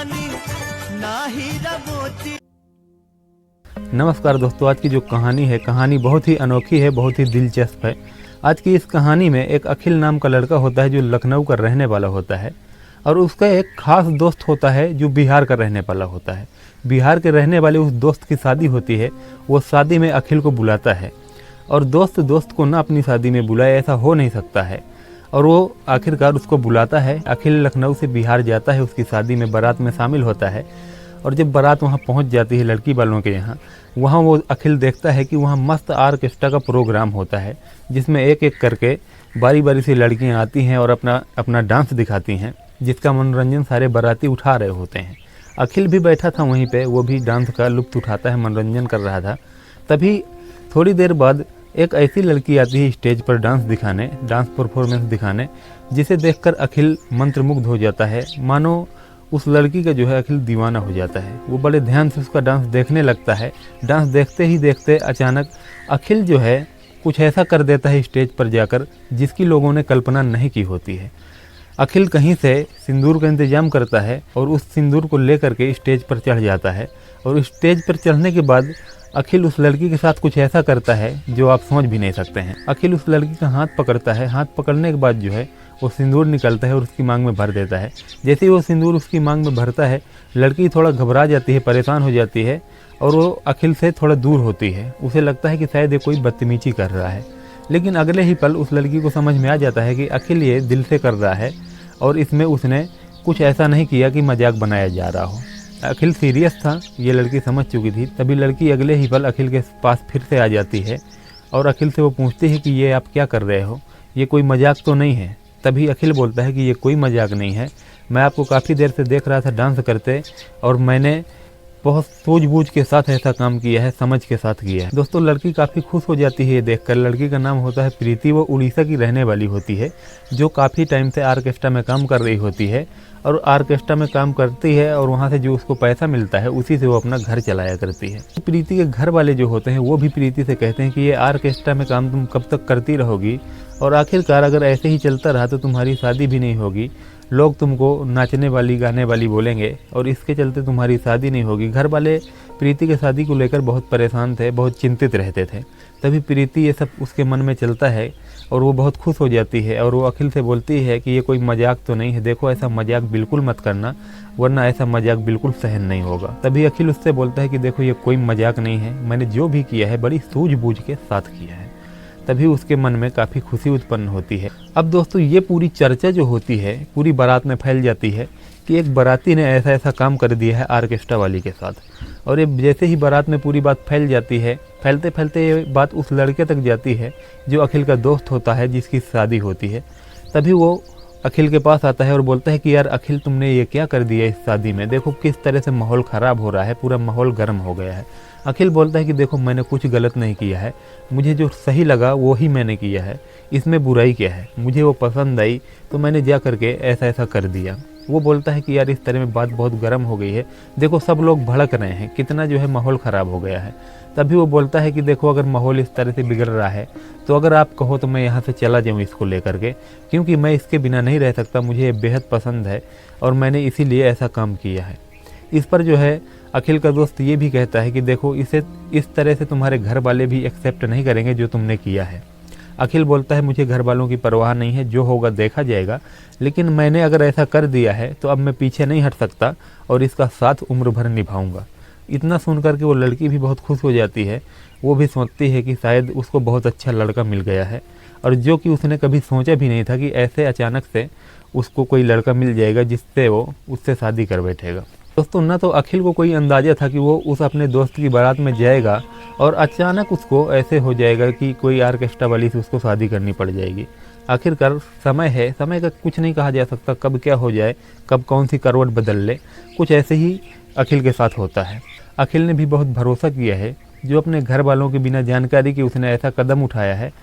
कहानी ना हीरा मोती। नमस्कार दोस्तों, आज की जो कहानी है, कहानी बहुत ही अनोखी है, बहुत ही दिलचस्प है। आज की इस कहानी में एक अखिल नाम का लड़का होता है जो लखनऊ का रहने वाला होता है, और उसका एक खास दोस्त होता है जो बिहार का रहने वाला होता है। बिहार के रहने वाले उस दोस्त की शादी होती है। वो शादी में अखिल को बुलाता है, और दोस्त को ना अपनी शादी में बुलाए ऐसा हो नहीं सकता है, और वो आखिरकार उसको बुलाता है। अखिल लखनऊ से बिहार जाता है, उसकी शादी में बारात में शामिल होता है। और जब बारात वहाँ पहुँच जाती है लड़की वालों के यहाँ, वहाँ वो अखिल देखता है कि वहाँ मस्त ऑर्केस्ट्रा का प्रोग्राम होता है, जिसमें एक एक करके बारी बारी से लड़कियाँ आती हैं और अपना डांस दिखाती हैं, जिसका मनोरंजन सारे बाराती उठा रहे होते हैं। अखिल भी बैठा था वहीं पे, वो भी डांस का लुत्फ़ उठाता है, मनोरंजन कर रहा था। तभी थोड़ी देर बाद एक ऐसी लड़की आती है स्टेज पर डांस परफॉर्मेंस दिखाने, जिसे देखकर अखिल मंत्रमुग्ध हो जाता है। मानो उस लड़की का जो है अखिल दीवाना हो जाता है। वो बड़े ध्यान से उसका डांस देखने लगता है। डांस देखते ही देखते अचानक अखिल जो है कुछ ऐसा कर देता है स्टेज पर जाकर, जिसकी लोगों ने कल्पना नहीं की होती है। अखिल कहीं से सिंदूर का इंतजाम करता है और उस सिंदूर को लेकर के स्टेज पर चढ़ जाता है। और स्टेज पर चढ़ने के बाद अखिल उस लड़की के साथ कुछ ऐसा करता है जो आप समझ भी नहीं सकते हैं। अखिल उस लड़की का हाथ पकड़ता है। हाथ पकड़ने के बाद जो है वो सिंदूर निकलता है और उसकी मांग में भर देता है। जैसे ही वो सिंदूर उसकी मांग में भरता है, लड़की थोड़ा घबरा जाती है, परेशान हो जाती है, और वो अखिल से थोड़ा दूर होती है। उसे लगता है कि शायद ये कोई बदतमीजी कर रहा है, लेकिन अगले ही पल उस लड़की को समझ में आ जाता है कि अखिल ये दिल से कर रहा है, और इसमें उसने कुछ ऐसा नहीं किया कि मजाक बनाया जा रहा हो। अखिल सीरियस था, ये लड़की समझ चुकी थी। तभी लड़की अगले ही पल अखिल के पास फिर से आ जाती है और अखिल से वो पूछती है कि ये आप क्या कर रहे हो, ये कोई मजाक तो नहीं है। तभी अखिल बोलता है कि ये कोई मजाक नहीं है, मैं आपको काफ़ी देर से देख रहा था डांस करते, और मैंने बहुत सूझबूझ के साथ ऐसा काम किया है, समझ के साथ किया है। दोस्तों, लड़की काफ़ी खुश हो जाती है ये देखकर। लड़की का नाम होता है प्रीति। वो उड़ीसा की रहने वाली होती है, जो काफ़ी टाइम से ऑर्केस्ट्रा में काम कर रही होती है, और ऑर्केस्ट्रा में काम करती है, और वहाँ से जो उसको पैसा मिलता है उसी से वो अपना घर चलाया करती है। प्रीति के घर वाले जो होते हैं वो भी प्रीति से कहते हैं कि ये ऑर्केस्ट्रा में काम तुम कब तक करती रहोगी, और आखिरकार अगर ऐसे ही चलता रहा तो तुम्हारी शादी भी नहीं होगी, लोग तुमको नाचने वाली गाने वाली बोलेंगे, और इसके चलते तुम्हारी शादी नहीं होगी। घर वाले प्रीति के शादी को लेकर बहुत परेशान थे, बहुत चिंतित रहते थे। तभी प्रीति ये सब उसके मन में चलता है, और वो बहुत खुश हो जाती है, और वो अखिल से बोलती है कि ये कोई मजाक तो नहीं है, देखो ऐसा मजाक बिल्कुल मत करना, वरना ऐसा मजाक बिल्कुल सहन नहीं होगा। तभी अखिल उससे बोलता है कि देखो ये कोई मजाक नहीं है, मैंने जो भी किया है बड़ी सूझबूझ के साथ किया है। तभी उसके मन में काफ़ी खुशी उत्पन्न होती है। अब दोस्तों, ये पूरी चर्चा जो होती है पूरी बारात में फैल जाती है कि एक बाराती ने ऐसा ऐसा काम कर दिया है ऑर्केस्ट्रा वाली के साथ। और ये जैसे ही बारात में पूरी बात फैल जाती है, फैलते फैलते ये बात उस लड़के तक जाती है जो अखिल का दोस्त होता है, जिसकी शादी होती है। तभी वो अखिल के पास आता है और बोलता है कि यार अखिल, तुमने ये क्या कर दिया इस शादी में, देखो किस तरह से माहौल ख़राब हो रहा है, पूरा माहौल गर्म हो गया है। अखिल बोलता है कि देखो मैंने कुछ गलत नहीं किया है, मुझे जो सही लगा वो ही मैंने किया है, इसमें बुराई क्या है, मुझे वो पसंद आई तो मैंने जा करके ऐसा ऐसा कर दिया। वो बोलता है कि यार इस तरह में बात बहुत गर्म हो गई है, देखो सब लोग भड़क रहे हैं, कितना जो है माहौल ख़राब हो गया है। तभी वो बोलता है कि देखो अगर माहौल इस तरह से बिगड़ रहा है तो अगर आप कहो तो मैं यहाँ से चला जाऊँ इसको लेकर के, क्योंकि मैं इसके बिना नहीं रह सकता, मुझे ये बेहद पसंद है और मैंने इसीलिए ऐसा काम किया है। इस पर जो है अखिल का दोस्त ये भी कहता है कि देखो इसे इस तरह से तुम्हारे घर वाले भी एक्सेप्ट नहीं करेंगे जो तुमने किया है। अखिल बोलता है मुझे घर वालों की परवाह नहीं है, जो होगा देखा जाएगा, लेकिन मैंने अगर ऐसा कर दिया है तो अब मैं पीछे नहीं हट सकता और इसका साथ उम्र भर निभाऊंगा। इतना सुनकर के वो लड़की भी बहुत खुश हो जाती है। वो भी सोचती है कि शायद उसको बहुत अच्छा लड़का मिल गया है, और जो कि उसने कभी सोचा भी नहीं था कि ऐसे अचानक से उसको कोई लड़का मिल जाएगा जिससे वो उससे शादी कर बैठेगा। दोस्तों, ना तो अखिल को कोई अंदाज़ा था कि वो उस अपने दोस्त की बारात में जाएगा और अचानक उसको ऐसे हो जाएगा कि कोई ऑर्केस्ट्रा वाली से उसको शादी करनी पड़ जाएगी। आखिरकार समय है, समय का कुछ नहीं कहा जा सकता, कब क्या हो जाए, कब कौन सी करवट बदल ले। कुछ ऐसे ही अखिल के साथ होता है। अखिल ने भी बहुत भरोसा किया है, जो अपने घर वालों के बिना जानकारी के उसने ऐसा कदम उठाया है।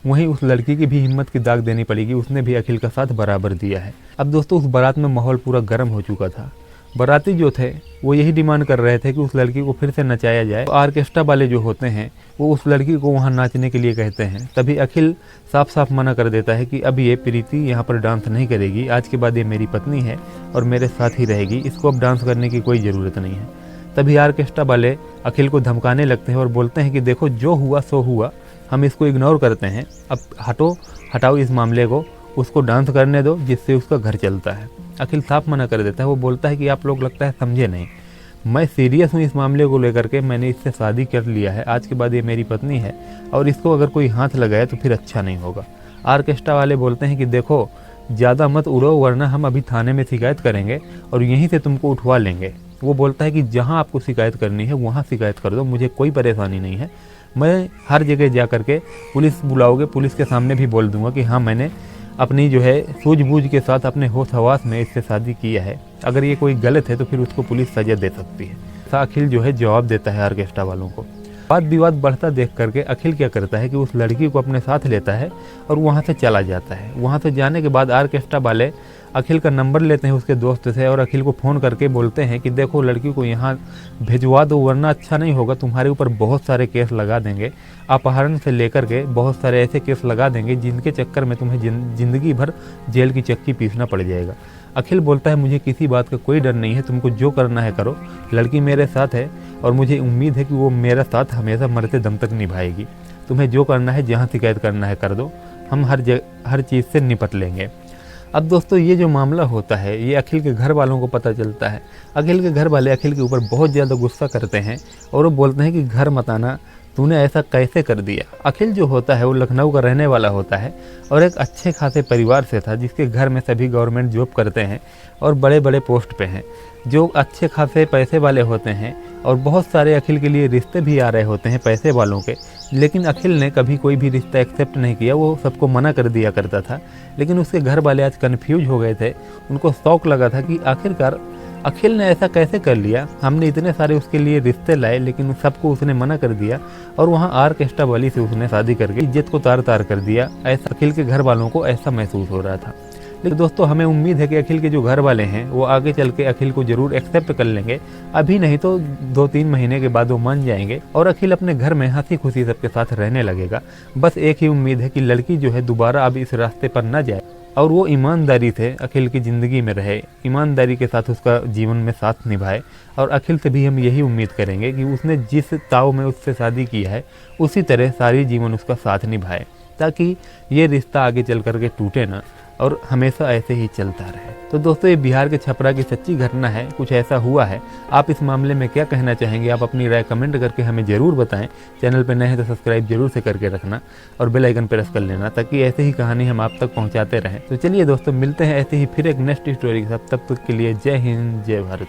वहीं उस लड़की की भी हिम्मत की दाग देनी पड़ेगी, उसने भी अखिल का साथ बराबर दिया है। अब दोस्तों, उस बारात में माहौल पूरा गर्म हो चुका था। बाराती जो थे वो यही डिमांड कर रहे थे कि उस लड़की को फिर से नचाया जाए। तो ऑर्केस्ट्रा वाले जो होते हैं वो उस लड़की को वहाँ नाचने के लिए कहते हैं। तभी अखिल साफ साफ मना कर देता है कि अब ये प्रीति यहाँ पर डांस नहीं करेगी, आज के बाद ये मेरी पत्नी है और मेरे साथ ही रहेगी, इसको अब डांस करने की कोई ज़रूरत नहीं है। तभी ऑर्केस्ट्रा वाले अखिल को धमकाने लगते हैं और बोलते हैं कि देखो जो हुआ सो हुआ, हम इसको इग्नोर करते हैं, अब हटाओ इस मामले को, उसको डांस करने दो जिससे उसका घर चलता है। अखिल साफ मना कर देता है। वो बोलता है कि आप लोग लगता है समझे नहीं, मैं सीरियस हूँ इस मामले को लेकर के, मैंने इससे शादी कर लिया है, आज के बाद ये मेरी पत्नी है और इसको अगर कोई हाथ लगाए तो फिर अच्छा नहीं होगा। ऑर्केस्ट्रा वाले बोलते हैं कि देखो ज़्यादा मत उड़ो वरना हम अभी थाने में शिकायत करेंगे और यहीं से तुमको उठवा लेंगे। वो बोलता है कि जहाँ आपको शिकायत करनी है वहाँ शिकायत कर दो, मुझे कोई परेशानी नहीं है, मैं हर जगह जा कर के पुलिस बुलाओगे, पुलिस के सामने भी बोल दूंगा कि हाँ मैंने अपनी जो है सूझबूझ के साथ अपने होश हवास में इससे शादी किया है, अगर ये कोई गलत है तो फिर उसको पुलिस सजा दे सकती है। ऐसा अखिल जो है जवाब देता है ऑर्केस्ट्रा वालों को। वाद विवाद बढ़ता देख करके अखिल क्या करता है कि उस लड़की को अपने साथ लेता है और वहाँ से चला जाता है। वहाँ से जाने के बाद ऑर्केस्ट्रा वाले अखिल का नंबर लेते हैं उसके दोस्त से और अखिल को फ़ोन करके बोलते हैं कि देखो लड़की को यहाँ भिजवा दो वरना अच्छा नहीं होगा, तुम्हारे ऊपर बहुत सारे केस लगा देंगे, अपहरण से लेकर के बहुत सारे ऐसे केस लगा देंगे जिनके चक्कर में तुम्हें ज़िंदगी भर जेल की चक्की पीसना पड़ जाएगा। अखिल बोलता है मुझे किसी बात का कोई डर नहीं है, तुमको जो करना है करो, लड़की मेरे साथ है और मुझे उम्मीद है कि वो मेरा साथ हमेशा मरते दम तक निभाएगी, तुम्हें जो करना है जहाँ शिकायत करना है कर दो, हम हर चीज़ से निपट लेंगे। अब दोस्तों ये जो मामला होता है ये अखिल के घर वालों को पता चलता है। अखिल के घर वाले अखिल के ऊपर बहुत ज़्यादा गुस्सा करते हैं और वो बोलते हैं कि घर मत आना, तूने ऐसा कैसे कर दिया। अखिल जो होता है वो लखनऊ का रहने वाला होता है और एक अच्छे खासे परिवार से था जिसके घर में सभी गवर्नमेंट जॉब करते हैं और बड़े बड़े पोस्ट पे हैं, जो अच्छे खासे पैसे वाले होते हैं और बहुत सारे अखिल के लिए रिश्ते भी आ रहे होते हैं पैसे वालों के। लेकिन अखिल ने कभी कोई भी रिश्ता एक्सेप्ट नहीं किया, वो सबको मना कर दिया करता था। लेकिन उसके घर वाले आज कन्फ्यूज हो गए थे, उनको शौक लगा था कि आखिरकार अखिल ने ऐसा कैसे कर लिया, हमने इतने सारे उसके लिए रिश्ते लाए लेकिन सबको उसने मना कर दिया और वहाँ ऑर्केस्ट्रा वाली से उसने शादी करके इज्जत को तार तार कर दिया। ऐसा अखिल के घर वालों को ऐसा महसूस हो रहा था। लेकिन दोस्तों हमें उम्मीद है कि अखिल के जो घर वाले हैं वो आगे चल के अखिल को जरूर एक्सेप्ट कर लेंगे, अभी नहीं तो 2-3 महीने के बाद वो मान जाएंगे और अखिल अपने घर में हंसी खुशी सबके साथ रहने लगेगा। बस एक ही उम्मीद है कि लड़की जो है दोबारा अब इस रास्ते पर न जाए और वो ईमानदारी से अखिल की ज़िंदगी में रहे, ईमानदारी के साथ उसका जीवन में साथ निभाए। और अखिल से भी हम यही उम्मीद करेंगे कि उसने जिस ताव में उससे शादी की है उसी तरह सारी जीवन उसका साथ निभाए, ताकि ये रिश्ता आगे चल करके टूटे ना और हमेशा ऐसे ही चलता रहे। तो दोस्तों ये बिहार के छपरा की सच्ची घटना है, कुछ ऐसा हुआ है। आप इस मामले में क्या कहना चाहेंगे, आप अपनी राय कमेंट करके हमें ज़रूर बताएं। चैनल पर नए हैं तो सब्सक्राइब जरूर से करके रखना और बेल आइकन प्रेस कर लेना ताकि ऐसे ही कहानी हम आप तक पहुंचाते रहें। तो चलिए दोस्तों मिलते हैं ऐसे ही फिर एक नेक्स्ट स्टोरी के साथ, तब तक के लिए जय हिंद जय भारत।